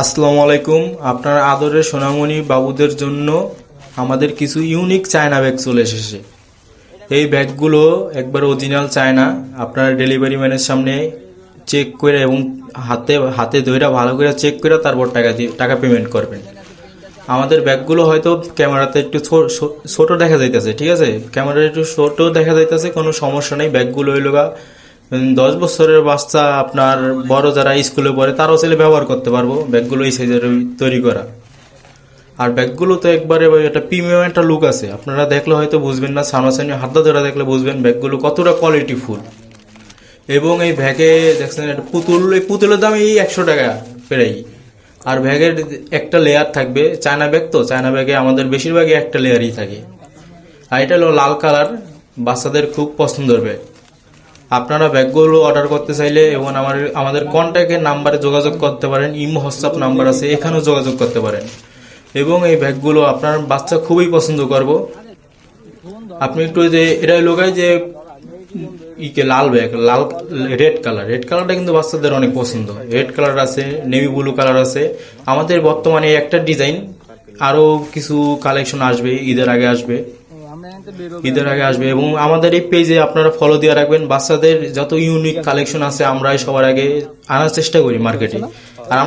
আসসালামু আলাইকুম। আপনার আদরের সোনামণি বাবুদের জন্য আমাদের কিছু ইউনিক চায়না ব্যাগ চলে এসেছে। এই ব্যাগগুলো একবার অরিজিনাল চায়না। আপনার ডেলিভারি ম্যানের সামনে চেক করে এবং হাতে হাতে ধরে ভালো করে চেক করে তারপর টাকা পেমেন্ট করবেন। আমাদের ব্যাগগুলো হয়তো ক্যামেরাতে একটু ছোট দেখা যাইতেছে, ঠিক আছে, ক্যামেরা একটু ছোট দেখা যাইতেছে, কোনো সমস্যা নেই। ব্যাগগুলো হইল 10 বছরের বাচ্চা, আপনার বড় যারা স্কুলে পড়ে তারাও ছেলে ব্যবহার করতে পারবো। ব্যাগগুলো এই সাইজের তৈরি করা। আর ব্যাগগুলো তো একবারে একটা প্রিমিয়াম একটা লুক আছে, আপনারা দেখলে হয়তো বুঝবেন না, সামনাসামনি হাতটা ধরে দেখলে বুঝবেন ব্যাগগুলো কতটা কোয়ালিটিফুল। এবং এই ব্যাগে দেখছেন একটা পুতুল, এই পুতুলের দাম এই 100 টাকা প্রায়। আর ব্যাগের একটা লেয়ার থাকবে, চায়না ব্যাগ তো, চায়না ব্যাগে আমাদের বেশিরভাগই একটা লেয়ারই থাকে। আর এটা হলো লাল কালার, বাচ্চাদের খুব পছন্দের ব্যাগ। আপনারা ব্যাগগুলো অর্ডার করতে চাইলে এবং আমাদের কন্ট্যাক্টের নাম্বারে যোগাযোগ করতে পারেন। ইমো হোয়াটসঅ্যাপ নাম্বার আছে, এখানেও যোগাযোগ করতে পারেন। এবং এই ব্যাগগুলো আপনার বাচ্চা খুবই পছন্দ করব। আপনি একটু যে এটা লোকায় যে লাল ব্যাগ, লাল রেড কালারটা কিন্তু বাচ্চাদের অনেক পছন্দ। রেড কালার আছে, নেভি ব্লু কালার আছে। আমাদের বর্তমানে একটা ডিজাইন, আরো কিছু কালেকশন আসবে, ঈদের আগে আসবে এবং আমাদের এই পেজে আপনারা ফলো দিয়ে রাখবেন। বাচ্চাদের যত ইউনিক কালেকশন আছে আমরাই সবার আগে আনার চেষ্টা করি মার্কেটে। আর